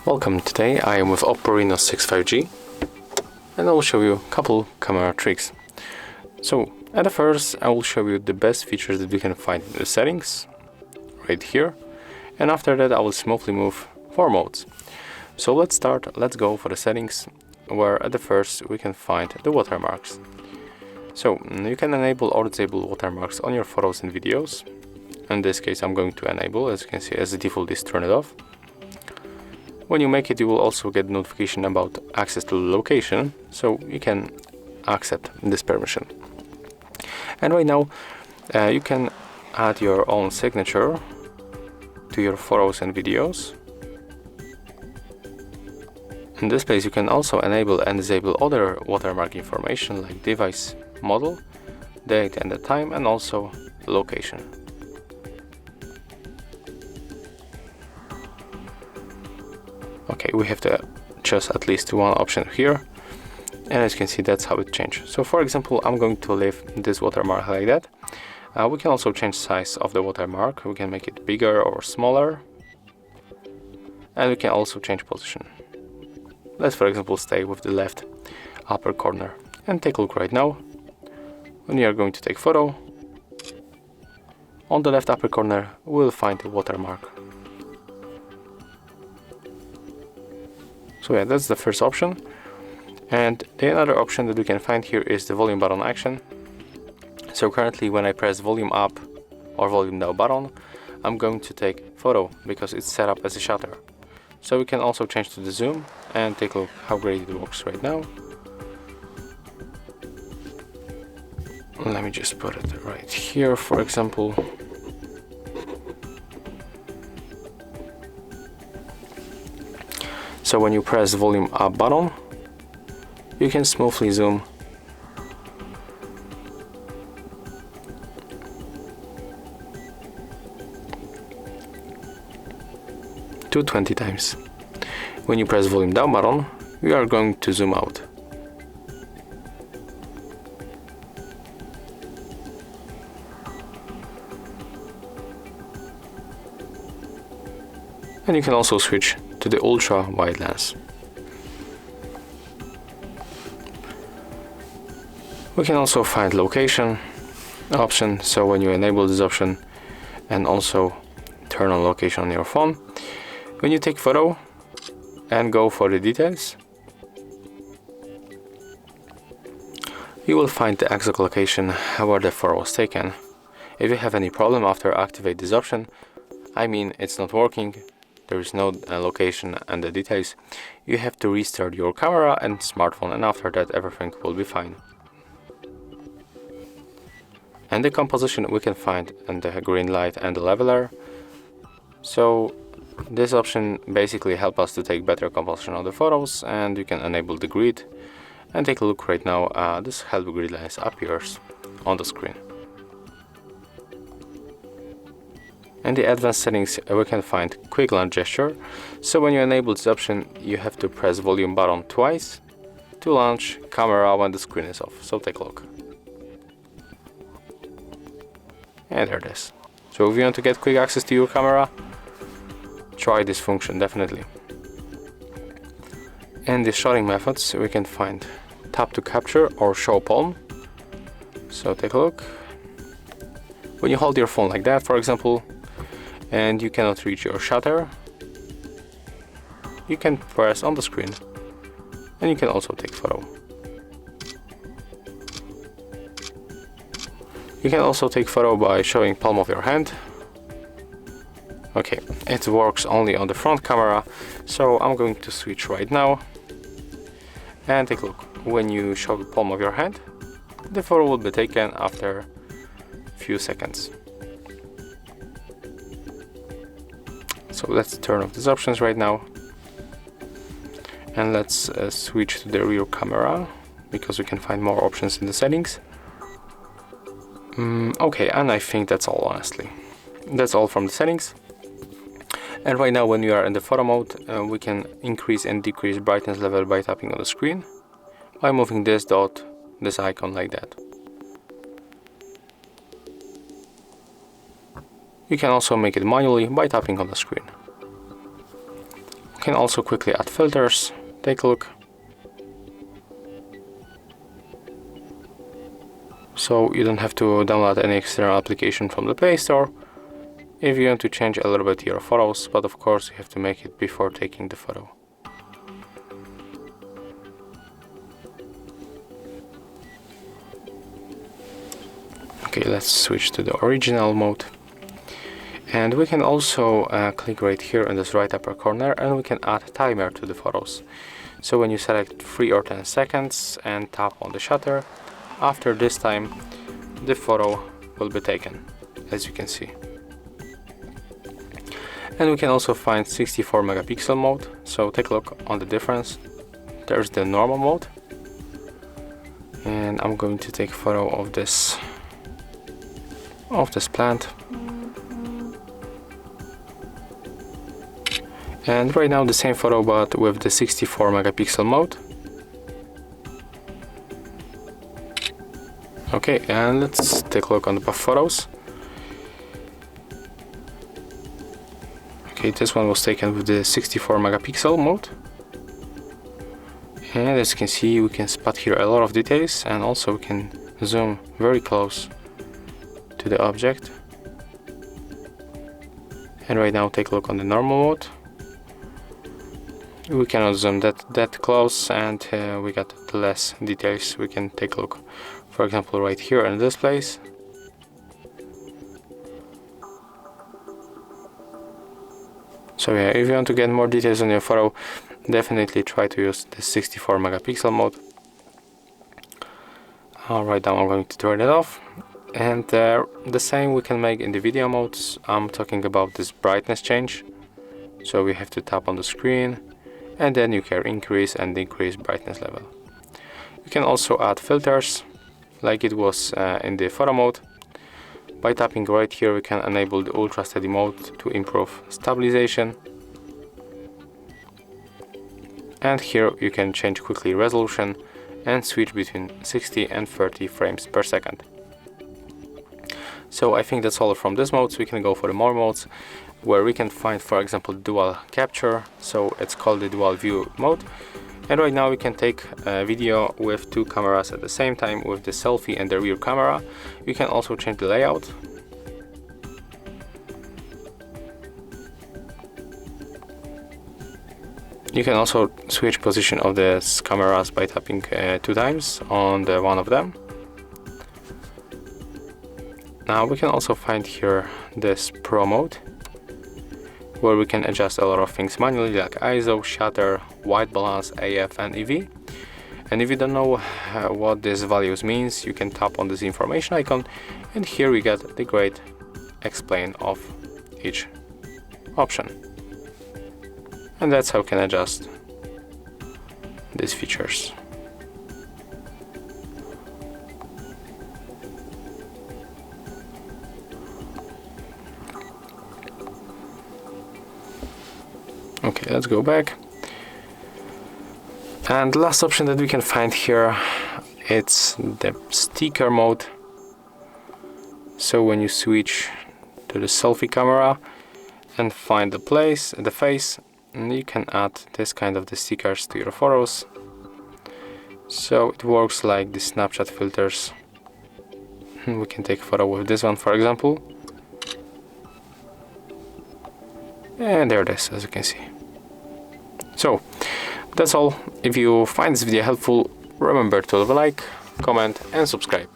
Welcome. Today I am with OPPO Reno 6 5G and I will show you a couple camera tricks. So at the first I will show you the best features that you can find in the settings right here, and after that I will smoothly move 4 modes. So let's go for the settings, where at the first we can find the watermarks. So you can enable or disable watermarks on your photos and videos. In this case I'm going to enable, as you can see, as the default is turn it off. When you make it, you will also get notification about access to the location, so you can accept this permission. And right now you can add your own signature to your photos and videos. In this place you can also enable and disable other watermark information like device model, date and the time, and also location. Okay, we have to choose at least one option here, and as you can see, that's how it changed. So for example, I'm going to leave this watermark like that. We can also change size of the watermark. We can make it bigger or smaller, and we can also change position. Let's for example stay with the left upper corner and take a look right now. When you are going to take photo, on the left upper corner we will find the watermark. So yeah, that's the first option. And the other option that we can find here is the volume button action. So currently when I press volume up or volume down button, I'm going to take photo because it's set up as a shutter. So we can also change to the zoom and take a look how great it works right now. Let me just put it right here, for example. So when you press the volume up button, you can smoothly zoom to 20 times. When you press volume down button, we are going to zoom out. And you can also switch to the ultra wide lens. We can also find location option, so when you enable this option and also turn on location on your phone, when you take photo and go for the details, you will find the exact location where the photo was taken. If you have any problem after activate this option, I mean it's not working, there is no location and the details, you have to restart your camera and smartphone, and after that everything will be fine. And the composition we can find in the green light and the leveler. So this option basically helps us to take better composition of the photos, and you can enable the grid and take a look right now. This help grid lines appears on the screen. In the advanced settings we can find quick launch gesture. So when you enable this option, you have to press volume button twice to launch camera when the screen is off. So take a look. And there it is. So if you want to get quick access to your camera, try this function definitely. In the shotting methods we can find tap to capture or show palm. So take a look. When you hold your phone like that, for example, and you cannot reach your shutter, you can press on the screen and you can also take photo. You can also take photo by showing palm of your hand. Okay, it works only on the front camera, so I'm going to switch right now and take a look. When you show the palm of your hand, the photo will be taken after a few seconds. So let's turn off these options right now, and let's switch to the rear camera because we can find more options in the settings. Okay, and I think that's all, honestly. That's all from the settings. And right now when we are in the photo mode, we can increase and decrease brightness level by tapping on the screen, by moving this dot, this icon like that. You can also make it manually by tapping on the screen. can also quickly add filters. Take a look. So you don't have to download any external application from the Play Store if you want to change a little bit your photos, but of course you have to make it before taking the photo. Okay, let's switch to the original mode. And we can also click right here in this right upper corner, and we can add timer to the photos. So when you select 3 or 10 seconds and tap on the shutter, after this time the photo will be taken, as you can see. And we can also find 64 megapixel mode, so take a look on the difference. There's the normal mode, and I'm going to take a photo of this plant. And right now the same photo, but with the 64 megapixel mode. Okay, and let's take a look on the buff photos. Okay, this one was taken with the 64 megapixel mode. And as you can see, we can spot here a lot of details, and also we can zoom very close to the object. And right now take a look on the normal mode. We cannot zoom that close, and we got less details. We can take a look, for example, right here in this place. So yeah, if you want to get more details on your photo, definitely try to use the 64 megapixel mode. Right now I'm going to turn it off. And the same we can make in the video modes. I'm talking about this brightness change. So we have to tap on the screen, and then you can increase and decrease brightness level. You can also add filters, like it was in the photo mode. By tapping right here, we can enable the ultra steady mode to improve stabilization. And here you can change quickly resolution and switch between 60 and 30 frames per second. So I think that's all from this mode. So we can go for the more modes, where we can find, for example, dual capture. So it's called the dual view mode. And right now we can take a video with 2 cameras at the same time, with the selfie and the rear camera. You can also change the layout. You can also switch position of the cameras by tapping 2 times on the one of them. Now we can also find here this Pro mode, where we can adjust a lot of things manually, like ISO, shutter, white balance, AF and EV. And if you don't know what these values means, you can tap on this information icon, and here we get the great explain of each option. And that's how you can adjust these features. Okay, let's go back. And the last option that we can find here, it's the sticker mode. So when you switch to the selfie camera and find the face, and you can add this kind of the stickers to your photos. So it works like the Snapchat filters. We can take a photo with this one, for example. And there it is, as you can see. So that's all. If you find this video helpful, remember to leave a like, comment and subscribe.